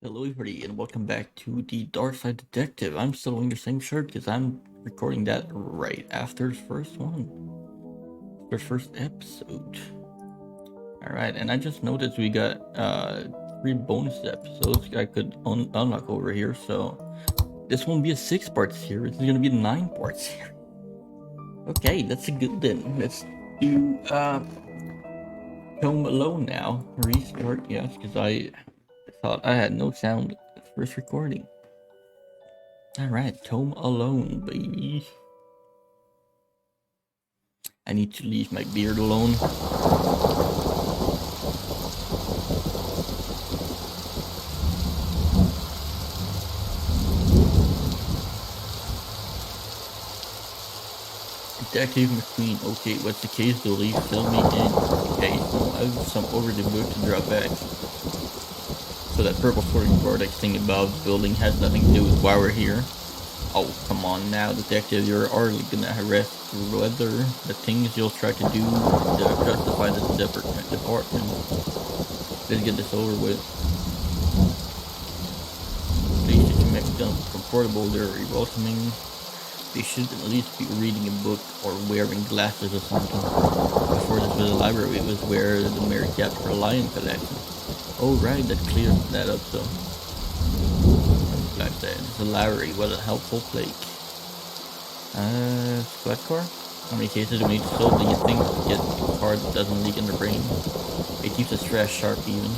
Hello everybody and welcome back to the Darkside Detective. I'm still wearing the same shirt because I'm recording that right after the first one. The first episode. Alright, and I just noticed we got 3 bonus episodes I could unlock over here, so this won't be a 6-part series, it's gonna be a 9-part series. Okay, that's a good then. Let's do Tome alone now. Restart, yes, because I thought I had no sound at first recording. Alright, Tome alone, baby. I need to leave my beard alone. Detective McQueen, okay, what's the case, Dolly? Fill me in. Okay, so I have some over the book to drop back. So that purple floating vortex thing above the building has nothing to do with why we're here. Oh, come on now, Detective, you're already gonna harass whether the things you'll try to do to justify the department. Let's get this over with. Please just make them comfortable, they're welcoming. They should at least be reading a book or wearing glasses or something. Before this was a library, it was where the Mary kept her lion collection. Oh right, that clears that up so. I'm glad that it's a library, what a helpful place. Squad car? How many cases do we need to solve do you think to get a car that doesn't leak in the brain? It keeps the stress sharp even.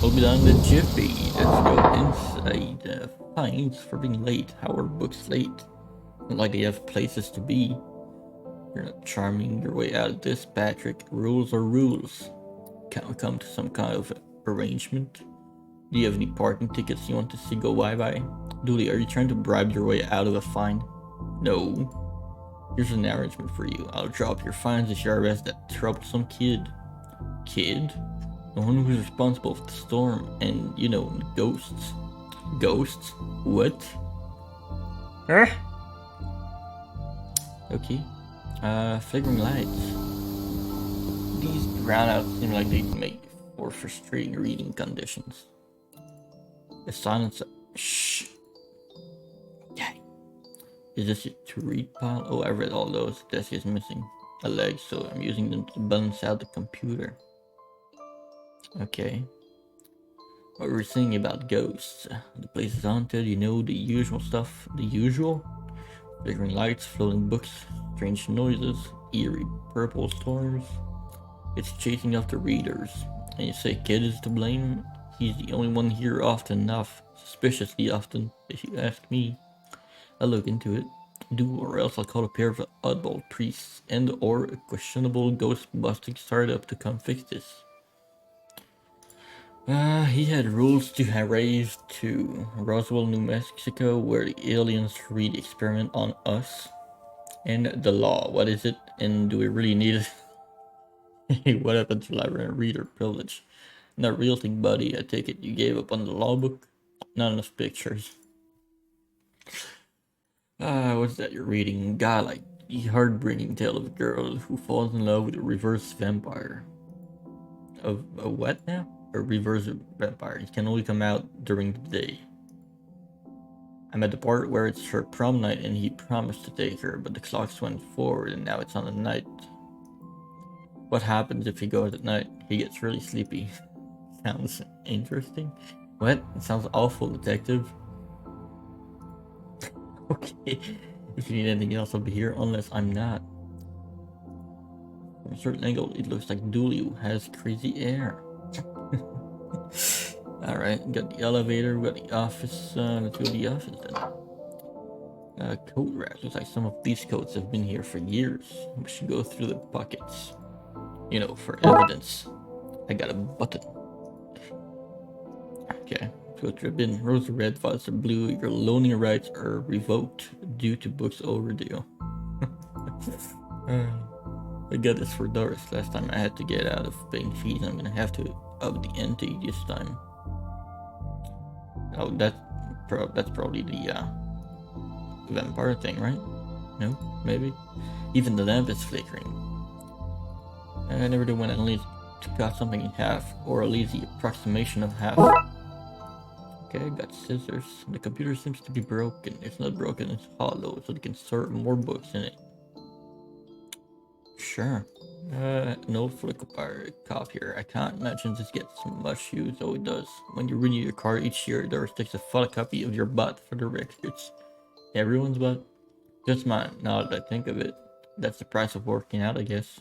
We'll be done with Jiffy. Let's go inside. Fines for being late. How are books late? Not like they have places to be. You're not charming your way out of this, Patrick. Rules are rules. Can't we come to some kind of arrangement? Do you have any parking tickets you want to see go bye-bye? Dooley, are you trying to bribe your way out of a fine? No. Here's an arrangement for you. I'll drop your fines if you arrest that troublesome kid. Kid? The one who's responsible for the storm and, you know, ghosts. Ghosts? What? Huh? Okay. Flickering lights. These brownouts seem like they'd make for frustrating reading conditions. The silence. Shh. Okay. Is this your to read pile? Oh, I read all those. Desk is missing a leg, so I'm using them to balance out the computer. Okay. What were we saying about ghosts? The place is haunted, you know, the usual stuff. The usual? Flickering lights, floating books, strange noises, eerie purple storms. It's chasing after readers. And you say kid is to blame? He's the only one here often enough. Suspiciously often, if you ask me. I'll look into it. Do, or else I'll call a pair of oddball priests and or a questionable ghost-busting startup to come fix this. He had rules to raise to Roswell, New Mexico, where the aliens read the experiment on us. And the law, what is it? And do we really need it? Hey, what happened to library reader privilege? Not real thing, buddy. I take it you gave up on the law book? Not enough pictures. What's that you're reading? God, like the heartbreaking tale of a girl who falls in love with a reverse vampire. Of a what now? A reverse vampire. It can only come out during the day. I'm at the part where it's her prom night and he promised to take her, but the clocks went forward and now it's on the night. What happens if he goes at night? He gets really sleepy. Sounds interesting. What? It sounds awful, detective. Okay. If you need anything else, I'll be here, unless I'm not. From a certain angle, it looks like Dooley has crazy air. Alright, got the elevator, we got the office. Let's go to the office then. Coat racks. Looks like some of these coats have been here for years. We should go through the pockets. You know, for evidence. I got a button. Okay, let's go through the bin. Rose are red, violets are blue. Your loaning rights are revoked due to books overdue. I got this for Doris. Last time I had to get out of paying fees. I'm gonna have to up the ante this time. Oh, that's probably the vampire thing, right? No, maybe. Even the lamp is flickering. I never do when I need to cut something in half, or at least the approximation of half. Okay, I got scissors. The computer seems to be broken. It's not broken, it's hollow, so they can store more books in it. Sure. An old copier. I can't imagine this gets much use, though it does. When you renew your car each year, there sticks a photocopy of your butt for the records. Everyone's butt? Just mine, now that I think of it. That's the price of working out, I guess.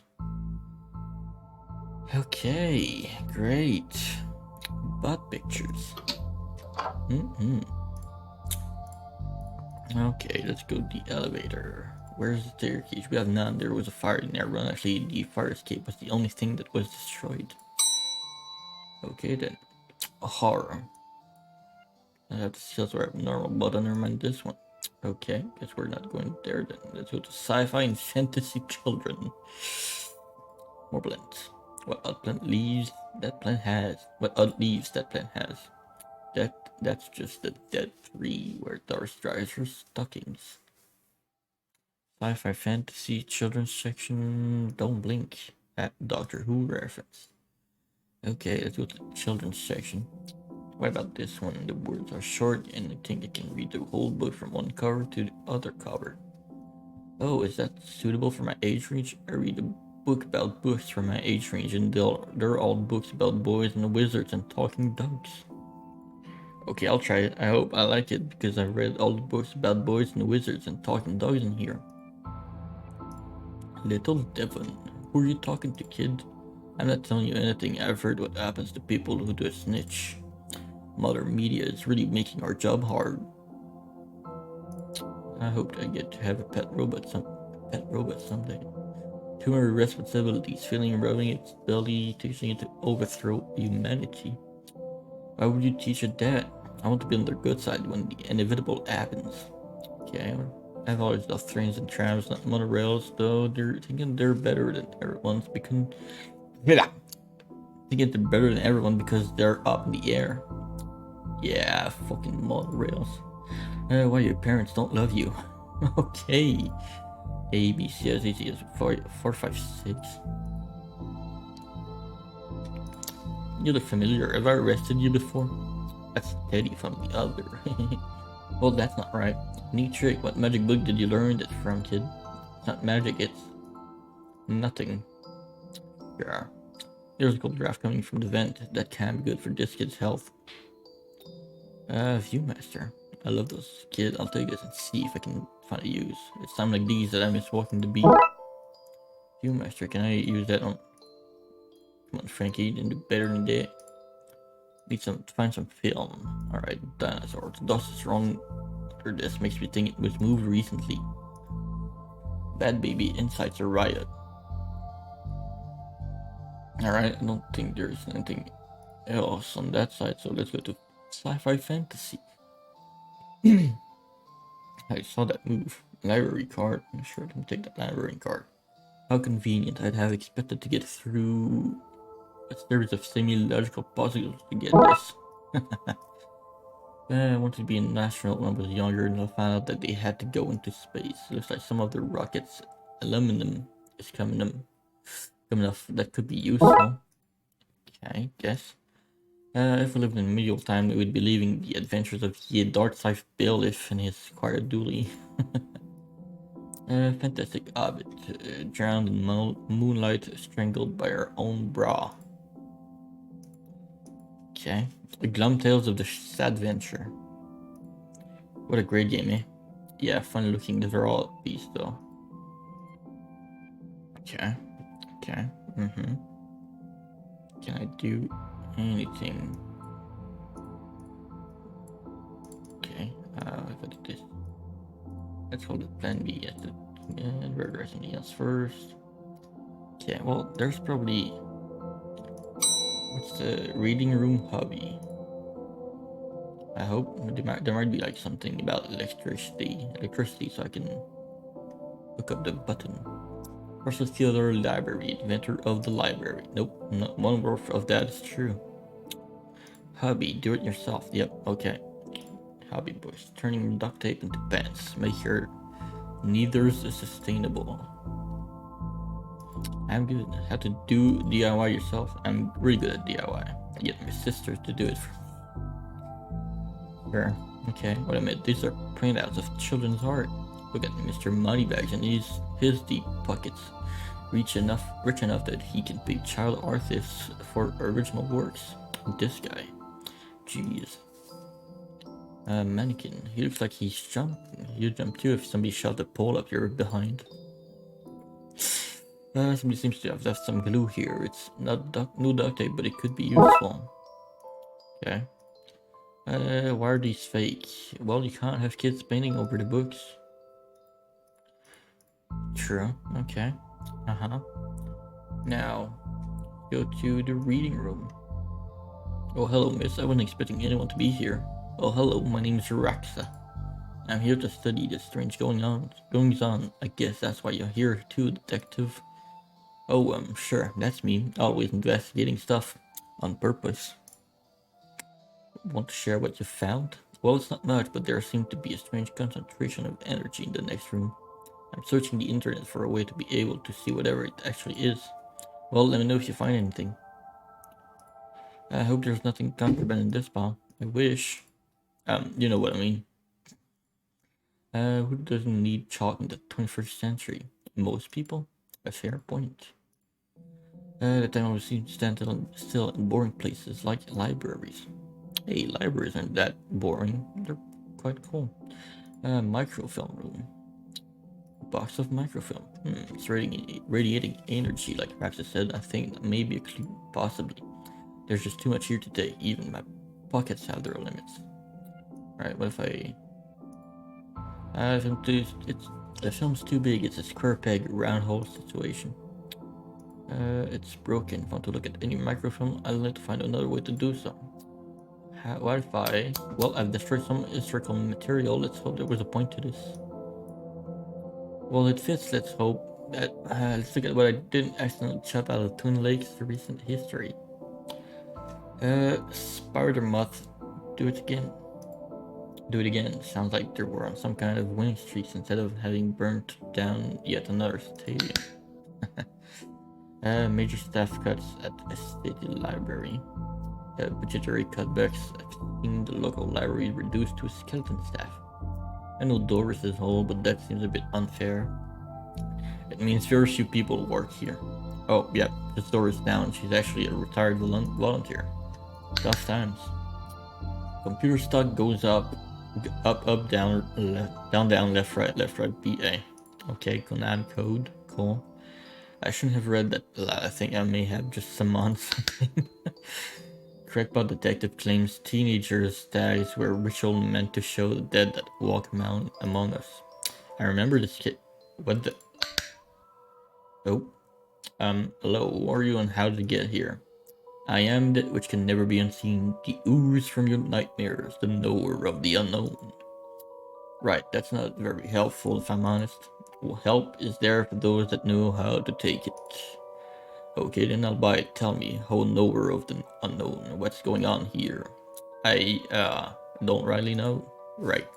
Okay, great. Butt pictures. Okay, let's go to the elevator. Where's the staircase? We have none. There was a fire in there. Run. Actually, the fire escape was the only thing that was destroyed. Okay then. A horror. I have the skills are abnormal, but never mind this one. Okay, guess we're not going there then. Let's go to sci-fi and fantasy children. More plants. What odd plant leaves that plant has? What odd leaves that plant has? That's just a dead tree where Doris dries her stockings. Sci-fi fantasy children's section. Don't blink. At Doctor Who reference. Okay, let's go to the children's section. What about this one? The words are short and I think I can read the whole book from one cover to the other cover. Oh, is that suitable for my age range? I read a book about books for my age range and they're all books about boys and wizards and talking dogs. Okay, I'll try it. I hope I like it because I've read all the books about boys and wizards and talking dogs in here. Little Devon, who are you talking to, kid? I'm not telling you anything. I've heard what happens to people who do a snitch. Modern media is really making our job hard. I hope I get to have a pet robot someday. Too many responsibilities, feeling rubbing its belly, teaching it to overthrow humanity. Why would you teach it that? I want to be on their good side when the inevitable happens. Okay, I've always loved trains and trams, not monorails, though they're thinking they're better than everyone's because thinking they're better than everyone because they're up in the air. Yeah, fucking monorails. Why your parents don't love you? Okay. A, B, C, S, A, C, S, 4, 5, 6. You look familiar. Have I arrested you before? That's Teddy from the other. Well, that's not right. Neat trick. What magic book did you learn that from, kid? It's not magic, it's nothing. Yeah. There's a cold draft coming from the vent. That can be good for this kid's health. Viewmaster. I love those, kid. I'll take this and see if I can find a use. It's time like these that I miss walking the beat. Viewmaster, can I use that on? Come on, Frankie, you can do better than that. Need some find some film. Alright, dinosaurs. Dust is wrong. Or this makes me think it was moved recently. Bad baby insights a riot. Alright, I don't think there's anything else on that side, so let's go to sci-fi fantasy. I saw that move. Library card. I'm sure I can take that library card. How convenient. I'd have expected to get through a series of semi-logical puzzles to get this. I wanted to be an astronaut when I was younger and I found out that they had to go into space. Looks like some of the rockets' aluminum is coming off. That could be useful. Okay, guess. If we lived in medieval time, we would be leaving the adventures of the Darkside Bailiff and his quiet dually. Fantastic hobbit, drowned in moonlight, strangled by her own bra. Okay. The Glum Tales of the Sadventure. What a great game, eh? Yeah, fun looking. These are all beasts, though. Okay. Okay. Can I do anything? Okay. If I do this. Let's hold it plan B at the and we're addressing else first. Okay, well, there's probably what's the reading room hobby? I hope there might be like something about electricity, so I can look up the button. Russell Theodore Library, inventor of the library. Nope, not one word of that is true. Hobby, do it yourself. Yep, okay. Hobby boys, turning duct tape into pants. Make your neithers sustainable. I'm good. How to do DIY yourself? I'm really good at DIY. I get my sister to do it for me. Sure. Okay, wait a minute. These are printouts of children's art. Look at Mr. Moneybags and his deep pockets. Rich enough that he can pay child artists for original works. This guy. Jeez. Mannequin. He looks like he's jumping. You jump too if somebody shoved a pole up your behind. Somebody seems to have left some glue here. It's not no duct tape, but it could be useful. Okay. Why are these fake? Well, you can't have kids painting over the books. True. Okay. Uh-huh. Now, go to the reading room. Oh, hello, miss. I wasn't expecting anyone to be here. Oh, hello. My name is Raxa. I'm here to study the strange goings on. I guess that's why you're here too, detective. Oh, sure. That's me. Always investigating stuff. On purpose. Want to share what you found? Well, it's not much, but there seemed to be a strange concentration of energy in the next room. I'm searching the internet for a way to be able to see whatever it actually is. Well, let me know if you find anything. I hope there's nothing contraband in this pile. I wish. You know what I mean. Who doesn't need chalk in the 21st century? Most people? A fair point. The technology seems to stand still in boring places like libraries. Hey, libraries aren't that boring. They're quite cool. Microfilm room. Box of microfilm. It's radiating energy, like Raxa said. I think that may be a clue, possibly. There's just too much here today. Even my pockets have their limits. Alright, what if I... the film's too big. It's a square peg, round hole situation. It's broken. Want to look at any microfilm? I'll need to find another way to do so. What if I... Well, I've destroyed some historical material. Let's hope there was a point to this. Well, it fits. Let's hope that... let's look at what I didn't accidentally chop out of Twin Lakes' recent history. Spider moth. Do it again. Do it again. Sounds like they were on some kind of winning streak instead of having burnt down yet another stadium. Major staff cuts at a state library. Budgetary cutbacks. I've seen the local library reduced to skeleton staff. I know Doris is whole, but that seems a bit unfair. It means very few people work here. Oh, yeah, this Doris down. She's actually a retired volunteer. Tough times. Computer stock goes up, down, left, right, BA. Okay, Konami code, cool. I shouldn't have read that. I think I may have just summoned something. Crackpot detective claims teenagers' dies were ritual meant to show the dead that walk among us. I remember this kid. What the? Oh. Hello, who are you and how did you get here? I am that which can never be unseen, the ooze from your nightmares, the knower of the unknown. Right, that's not very helpful if I'm honest. Well, help is there for those that know how to take it. Okay, then I'll buy it. Tell me, whole knower of the unknown, what's going on here? I, don't really know. Right.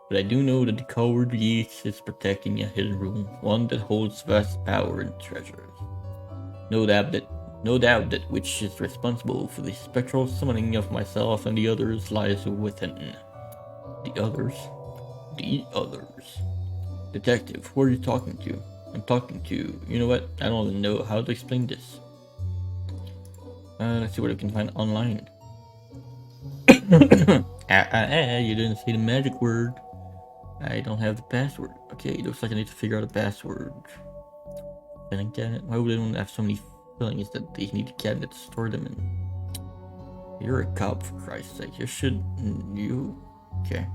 But I do know that the coward Yeats is protecting a hidden room, one that holds vast power and treasures. No doubt that which is responsible for the spectral summoning of myself and the others lies within. The others? The others. Detective, who are you talking to? I'm talking to... You know what? I don't even know how to explain this. Let's see what I can find online. You didn't say the magic word. I don't have the password. Okay, it looks like I need to figure out a password. Filing cabinet. Why would anyone have so many fillings that they need a cabinet to store them in? You're a cop, for Christ's sake. You should... You... Okay.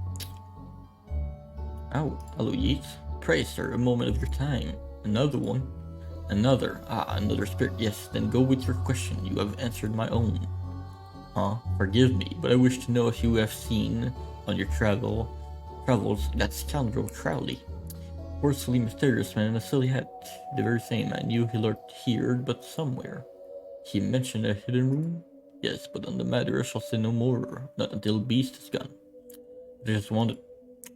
Oh, hello, Yeats. Pray, sir, a moment of your time. Another one? Another. Another spirit. Yes, then go with your question. You have answered my own. Forgive me, but I wish to know if you have seen, on your travels, that scoundrel Crowley. Forcefully mysterious man in a silly hat. The very same. I knew he lurked here, but somewhere. He mentioned a hidden room? Yes, but on the matter I shall say no more. Not until Beast is gone. I just wanted...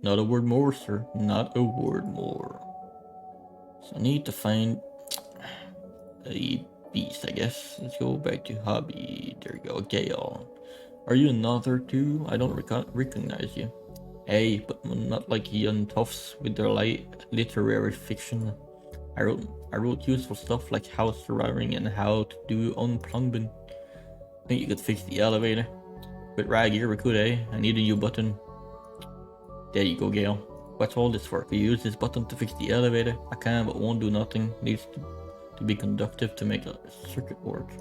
Not a word more, sir. Not a word more. So I need to find... a beast, I guess. Let's go back to hobby. There you go, Gale. Are you another too? I don't recognize you. Hey, but not like young toughs with their literary fiction. I wrote useful stuff like house surviving and how to do own plumbing. Think you could fix the elevator? With rag here, we could, eh? I need a new button. There you go, Gale. What's all this for? Could you use this button to fix the elevator? I can, but won't do nothing. Needs to be conductive to make a circuit work.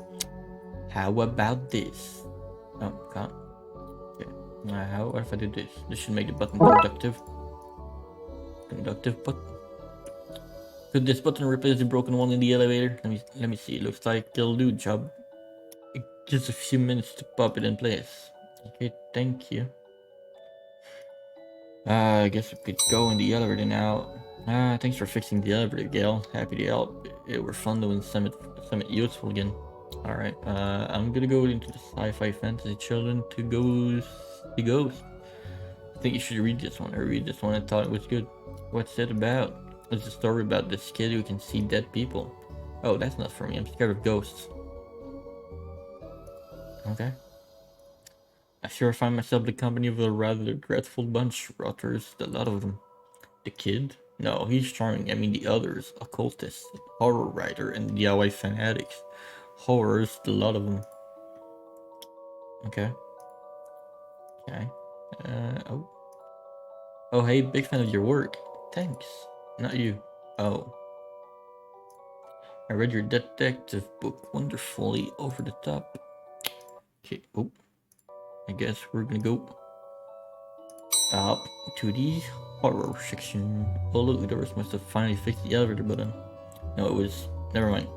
How about this? Oh, can't. Okay. What if I do this? This should make the button conductive. Conductive button. Could this button replace the broken one in the elevator? Let me see. Looks like it'll do job. Just a few minutes to pop it in place. Okay, thank you. I guess we could go in the elevator now. Thanks for fixing the elevator, Gale. Happy to help. It were fun doing something useful again. Alright, I'm gonna go into the sci-fi fantasy children to Ghost. I think you should read this one. I read this one and thought it was good. What's it about? It's a story about this kid who can see dead people. Oh, that's not for me. I'm scared of ghosts. Okay. I sure find myself the company of a rather dreadful bunch. Rotters, a lot of them. The kid? No, he's charming. I mean the others. Occultists, horror writer, and DIY fanatics. Horrors, a lot of them. Okay. Okay. Oh. Oh, hey, big fan of your work. Thanks. Not you. Oh. I read your detective book. Wonderfully over the top. Okay. Oh. I guess we're gonna go up to the horror section. Oh look, the doors must have finally fixed the elevator button. No, it was... Never mind.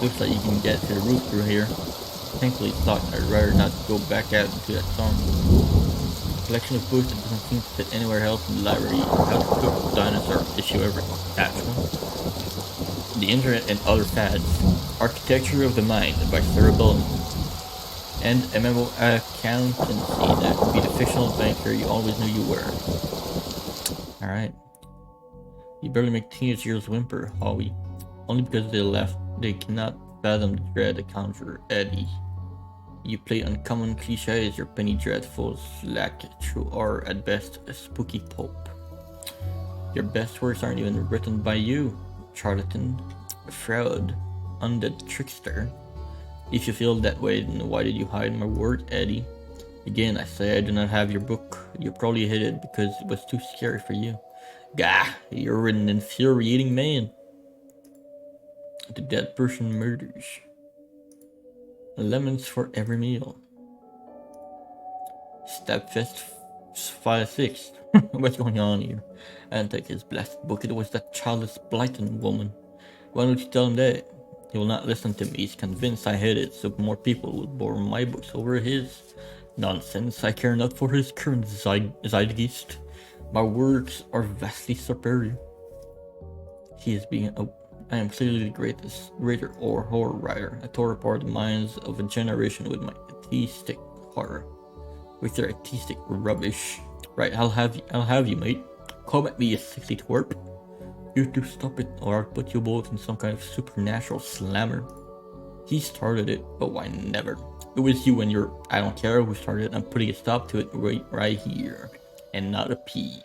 Looks like you can get to the roof through here. Thankfully it's locked. I'd rather not go back out into that storm. Collection of books that doesn't seem to fit anywhere else in the library. How to cook dinosaur issue every actual. The internet and other fads. Architecture of the Mind by Sarah Bowman. And a memo accountancy that would be the fictional banker you always knew you were. Alright. You barely make teenage years whimper, Howie. Only because they cannot fathom the dread that conjure Eddie. You play uncommon cliches, your penny dreadfuls lack true or at best a spooky pulp. Your best works aren't even written by you, charlatan, fraud, undead trickster. If you feel that way, then why did you hide my word, Eddie? Again, I say I do not have your book. You probably hid it because it was too scary for you. Gah, you're an infuriating man. The dead person murders. Lemons for every meal. Stabfest 5-6. What's going on here? And take his blessed book. It was that childless Blyton woman. Why don't you tell him that? He will not listen to me. He's convinced I hid it, so more people will borrow my books over his. Nonsense. I care not for his current zeitgeist. My works are vastly superior. He is being... Oh, I am clearly the greater horror writer. I tore apart the minds of a generation with my atheistic horror. With their atheistic rubbish. Right, I'll have you, mate. Come at me, you sickly twerp. You two stop it, or I'll put you both in some kind of supernatural slammer. He started it, but why never? It was you and your I don't care who started it. I'm putting a stop to it right here. And not a peep.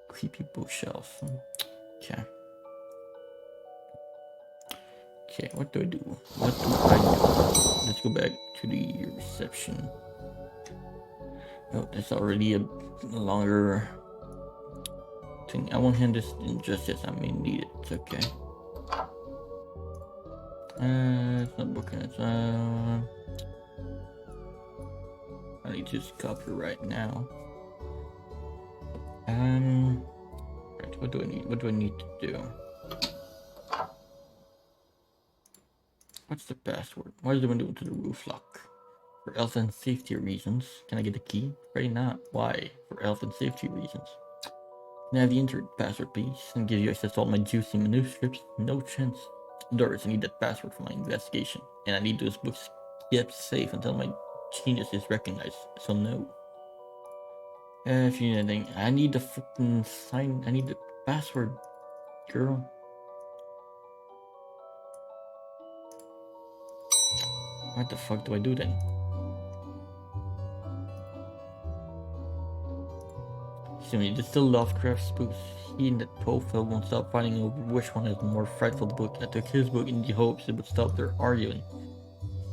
Creepy bookshelf. Okay. Okay, what do I do? What do I do? Let's go back to the reception. Oh, that's already a longer thing. I won't hand this in just yet. I may need it. It's okay. It's not booking it. I need to just copy right now. Right, what do I need? What do I need to do? What's the password? Why is the window to the roof lock? For health and safety reasons. Can I get a key? Probably not. Why? For health and safety reasons. Can I have the internet password, please? And give you access to all my juicy manuscripts? No chance. Doris, I need that password for my investigation. And I need those books kept safe until my genius is recognized. So no. If you need anything, I need the freaking sign. I need the password. Girl. What the fuck do I do then? Assuming it's still Lovecraft's books. He and that profile won't stop fighting over which one is the more frightful book. I took his book in the hopes it would stop their arguing.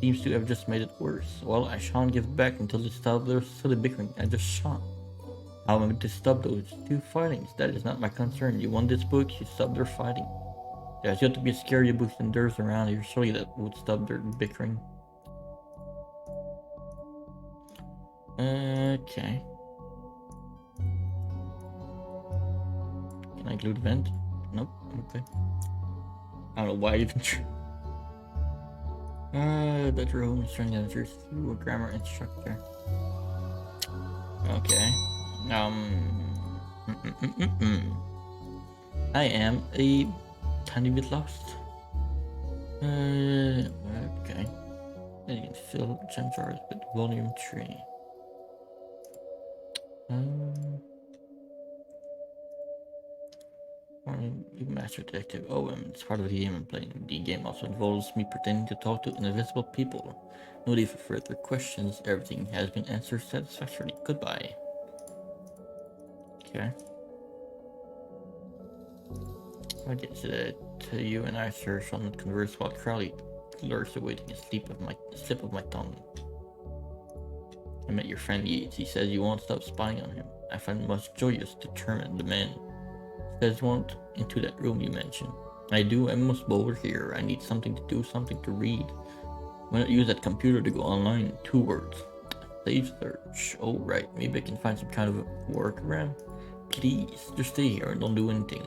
Seems to have just made it worse. Well, I shan't give it back until they stop their silly bickering. I just shan't. How am I to stop those two fightings? That is not my concern. You want this book, you stop their fighting. There's got to be a scarier book than theirs around here, surely that would stop their bickering. Okay. Can I include vent? Nope. Okay. I don't know why I even that your home is trying to enter through a grammar instructor. Okay. I am a tiny bit lost. Okay. Then you can fill gem jars with volume 3. Master Detective. Oh, it's part of the game I'm playing. The game also involves me pretending to talk to invisible people. No need for further questions. Everything has been answered satisfactorily. Goodbye. Okay. I guess you and I sure shall not converse while Crowley lurks awaiting a slip of my tongue. I met your friend Yates. He says you won't stop spying on him. I find it much joyous, determined the man. Says won't into that room you mentioned. I do. I must be over here. I need something to do, something to read. Why not use that computer to go online? 2 words. Save search. Oh right. Maybe I can find some kind of a workaround. Please, just stay here and don't do anything.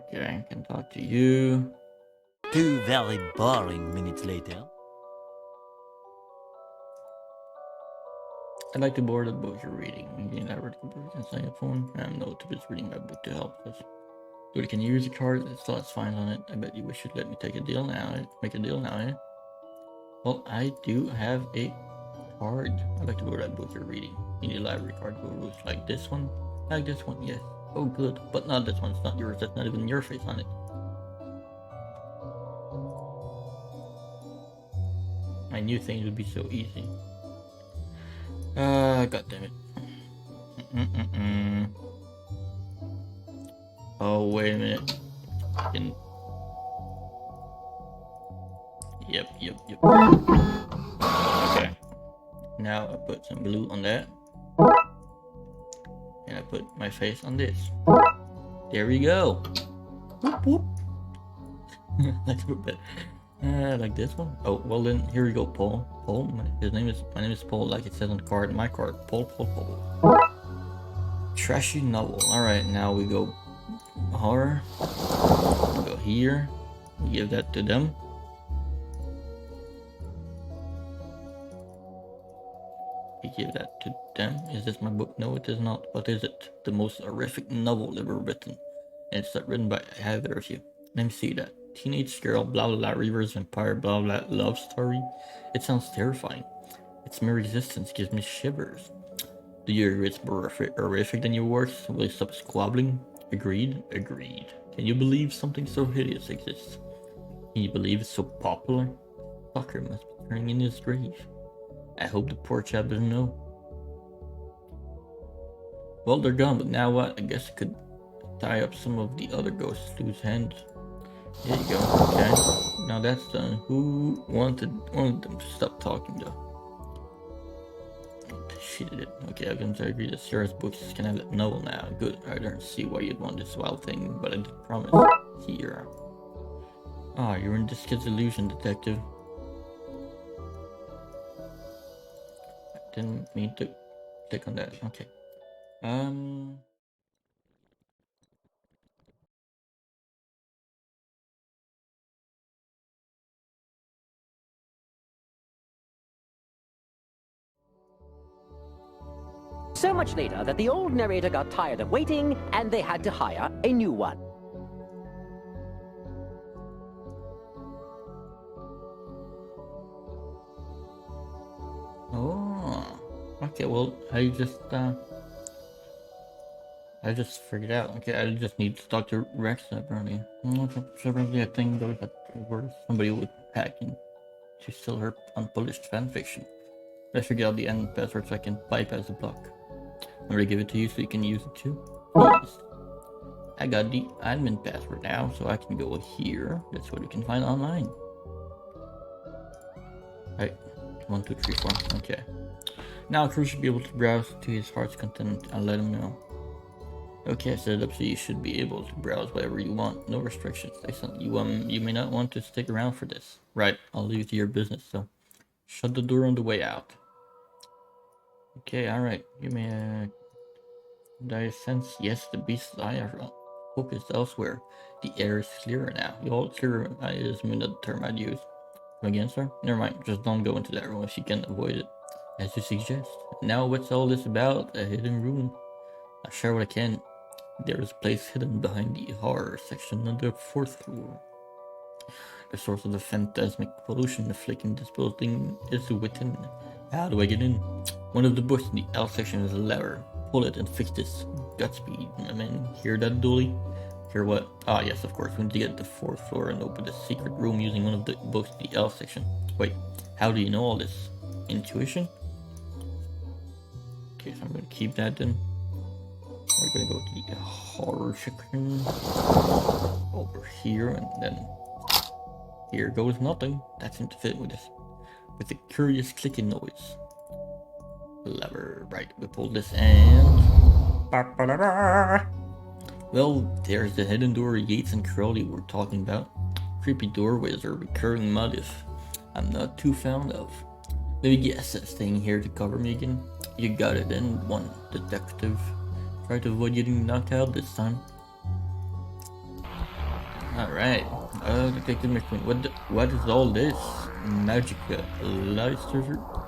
Okay, I can talk to you. 2 very boring minutes later. I'd like to borrow the book you're reading. Maybe an average computer can sign up phone. I'm no to just reading my book to help us. Dude, can you use a card? It still has fines on it. I bet you should let me take a deal now. Make a deal now, eh? Well, I do have a card. I'd like to borrow that book you're reading. You need a library card. Go like this one. Like this one, yes. Oh, good. But not this one. It's not yours. That's not even your face on it. I knew things would be so easy. God damn it. Oh, wait a minute. Yep. Okay. Now I put some glue on that. And I put my face on this. There we go. Whoop whoop. That's a bit. Like this one. Oh well, then here we go, Paul. Paul. My name is Paul, like it says on the card. My card. Paul. Trashy novel. All right, now we go horror. We go here. We give that to them. We give that to them. Is this my book? No, it is not. What is it? The most horrific novel ever written. And it's not written by either of you. Let me see that. Teenage girl, blah blah blah, reverse vampire, blah blah, love story. It sounds terrifying. Its mere existence gives me shivers. Do you agree it's more horrific than your works? Will you stop squabbling? Agreed? Agreed. Can you believe something so hideous exists? Can you believe it's so popular? Fucker must be turning in his grave. I hope the poor chap doesn't know. Well, they're gone, but now what? I guess I could tie up some of the other ghosts to his hands. There you go. Okay. Now that's done. Who wanted them to stop talking though? She did it. Okay, I'm going to agree that Sarah's books can have that novel now. Good. I don't see why you'd want this wild thing, but I did promise. Here. Ah, you're in this kid's illusion, detective. I didn't mean to click on that. Okay. So much later that the old narrator got tired of waiting, and they had to hire a new one. Okay, well, I just figured out. Okay, I just need to talk to Rex apparently. Okay, so apparently I think there was where somebody was hacking to sell her unpolished fanfiction. I figured out the end password so I can bypass the block. I'm gonna give it to you so you can use it too. Please. I got the admin password now, so I can go here. That's what you can find online. Right. 1, 2, 3, 4. Okay. Now Cruz should be able to browse to his heart's content and let him know. Okay, I set it up so you should be able to browse whatever you want. No restrictions. You may not want to stick around for this. Right, I'll leave it to your business, so shut the door on the way out. Okay, alright. You may I sense yes, the beast's eye are focused elsewhere. The air is clearer now. The all clearer is the term I'd use. Come again, sir? Never mind, just don't go into that room if you can avoid it. As you suggest. Now what's all this about? A hidden room? I'll share what I can. There is a place hidden behind the horror section on the 4th floor. The source of the phantasmic pollution afflicting this building is within. How do I get in? One of the books in the L section is a lever. Pull it and fix this. Godspeed, my man. Hear that, Dooley? Hear what? Ah, yes, of course. We need to get to the 4th floor and open the secret room using one of the books in the L section. Wait, how do you know all this? Intuition? Okay, so I'm gonna keep that then. We're gonna go to the horror section over here, and then here goes nothing. That seems to fit with this. With a curious clicking noise. Lever, right? We pull this and. Well, there's the hidden door Yates and Crowley were talking about. Creepy doorways are a recurring motif I'm not too fond of. Maybe guess staying here to cover me again. You got it then, one detective. Try to avoid getting knocked out this time. Alright. Detective McQueen. What is all this? Magica.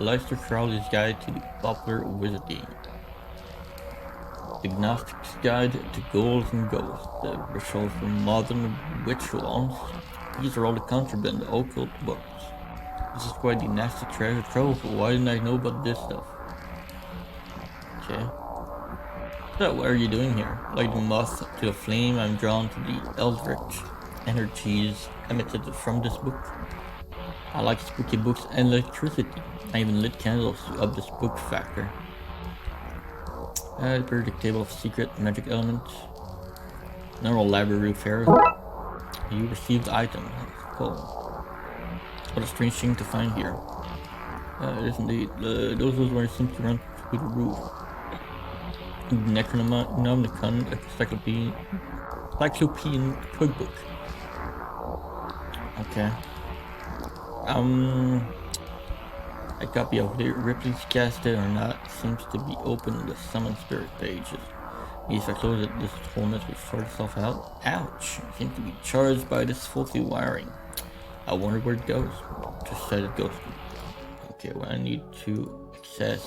Leicester Crowley's Guide to the Popular Wizard Game. The Gnostic's Guide to Ghouls and Ghosts. The rituals from modern witch wands. These are all the contraband occult books. This is quite the nasty treasure trove. Why didn't I know about this stuff? Okay. So what are you doing here? Like the moth to the flame, I'm drawn to the eldritch energies emitted from this book. I like spooky books and electricity. I even lit candles to up this book factor. The periodic table of secret magic elements. Normal library affairs. You received items. Cool. What a strange thing to find here. It is indeed. Those were seem to run through the roof. Necronomicon Encyclopedian Cookbook. Okay. A copy of the Ripley's Casted or Not seems to be open in the Summon Spirit pages. If I close it, this whole mess will sort itself out. Ouch! I seem to be charged by this faulty wiring. I wonder where it goes. Just said it goes. Okay, well I need to access.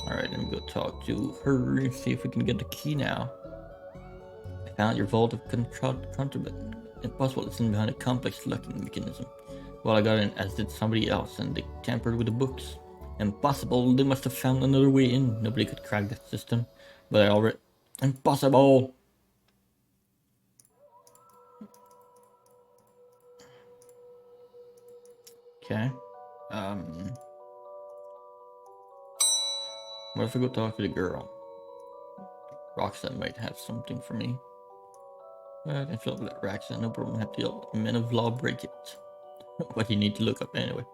Alright, let me go talk to her and see if we can get the key now. I found your vault of contraband. Impossible it's in behind a complex locking mechanism. Well, I got in as did somebody else and they tampered with the books. Impossible, they must have found another way in. Nobody could crack that system. But I already... Impossible! Okay. What if I go talk to the girl? Roxanne might have something for me. I can fill up that Roxanne, no problem. Have to men of law break it. What do you need to look up anyway?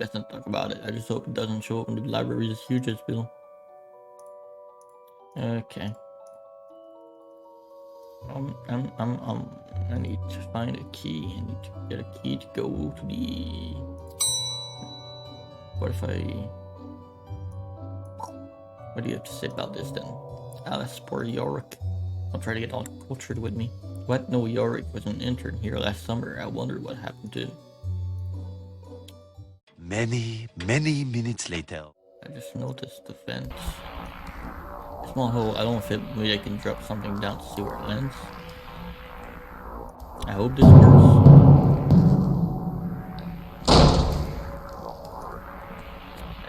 Let's not talk about it. I just hope it doesn't show up in the library as huge as Bill. Okay. I need to find a key. I need to get a key to go to the... What if I... What do you have to say about this then? Alice, poor Yorick. I'll try to get all cultured with me. What? No, Yorick was an intern here last summer. I wondered what happened to him. Many, many minutes later. I just noticed the vent. Small hole, I don't fit. Maybe I can drop something down to see where it lands. I hope this works.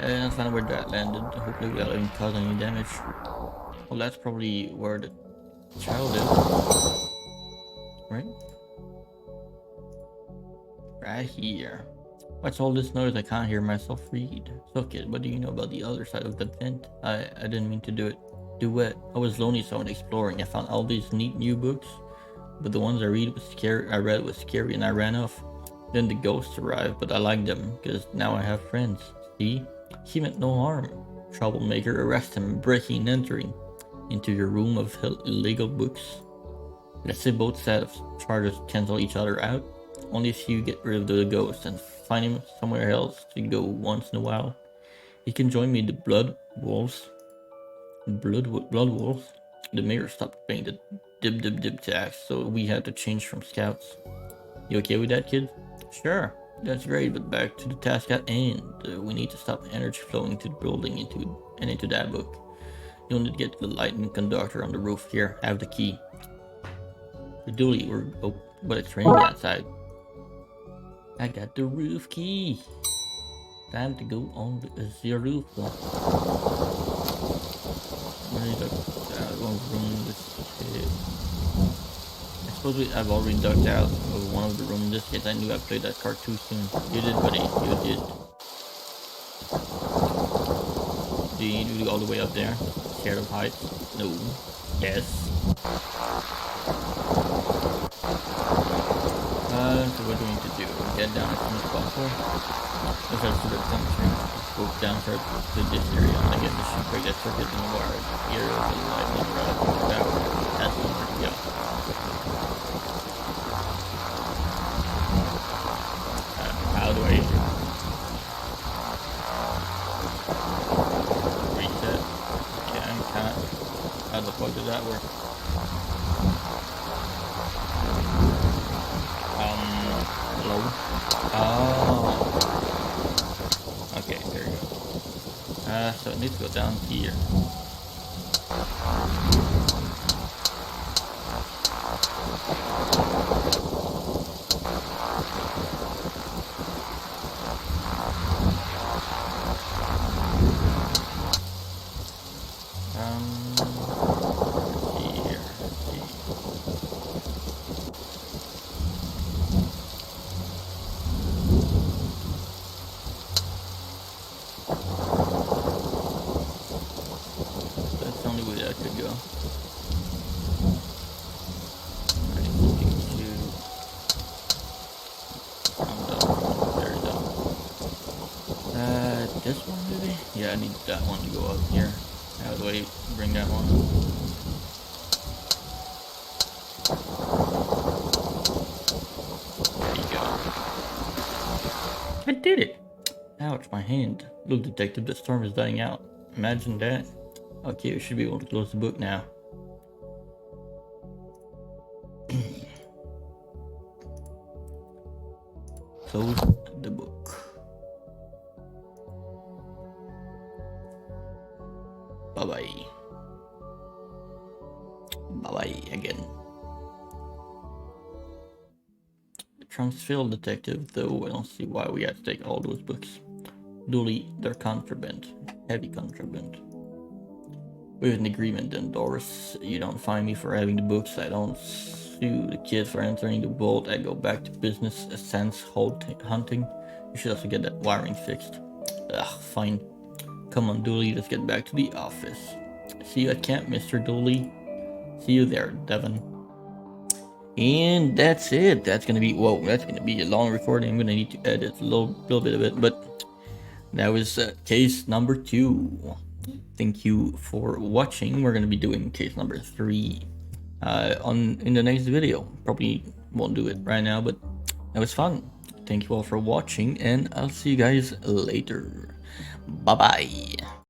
And that's not where that landed. Hopefully we didn't cause any damage. Well, that's probably where the child is. Right? Right here. What's all this noise? I can't hear myself read. So kid, what do you know about the other side of the vent? I didn't mean to do it. Do what? I was lonely, so I went exploring. I found all these neat new books, but the ones I read was scary. I read was scary, and I ran off. Then the ghosts arrived, but I liked them because now I have friends. See, he meant no harm. Troublemaker, arrest him. Breaking and entering into your room of illegal books. Let's say both sets of charges cancel each other out. Only if you get rid of the ghost and find him somewhere else to go once in a while. He can join me, the Blood Wolves. Blood Wolves. The mayor stopped paying the dib tax, so we had to change from scouts. You okay with that, kid? Sure, that's great, but back to the task at hand. We need to stop energy flowing to the building into that book. You'll need to get the lightning conductor on the roof. Here, have the key. Dooley, but it's raining outside. I got the roof key. Time to go on the roof. Where is I suppose I've already ducked out of one of the rooms in this case. I knew I played that card too soon. You did, buddy. You did. Do you need to go all the way up there? Scared of heights? No. Yes. So what do we need to do? Get down as soon as possible. Let's have to go down to this area and get the ship break that circuit in the wire. Here is the lightning rod. That's the number. Yeah. How do I reset? Okay, I'm kind of. How the fuck does that work? Hello? Oh. Okay, there you go. So it needs to go down here. This one maybe? Yeah, I need that one to go up here. How do I bring that one? There you go. I did it! Ouch, my hand. Look, detective, the storm is dying out. Imagine that. Okay, we should be able to close the book now. Close the book. Bye-bye. Bye-bye again. Transfield detective, though I don't see why we have to take all those books. Duly, they're contraband. Heavy contraband. We have an agreement then, Doris. You don't fine me for having the books. I don't sue the kid for entering the vault. I go back to business, a sense hunting. You should also get that wiring fixed. Ugh, fine. Come on, Dooley, let's get back to the office. See you at camp, Mr. Dooley. See you there, Devon. And that's it. That's gonna be, whoa, that's gonna be a long recording. I'm gonna need to edit a little bit of it, but that was case number 2. Thank you for watching. We're gonna be doing case number 3 in the next video. Probably won't do it right now, but that was fun. Thank you all for watching, and I'll see you guys later. Bye bye.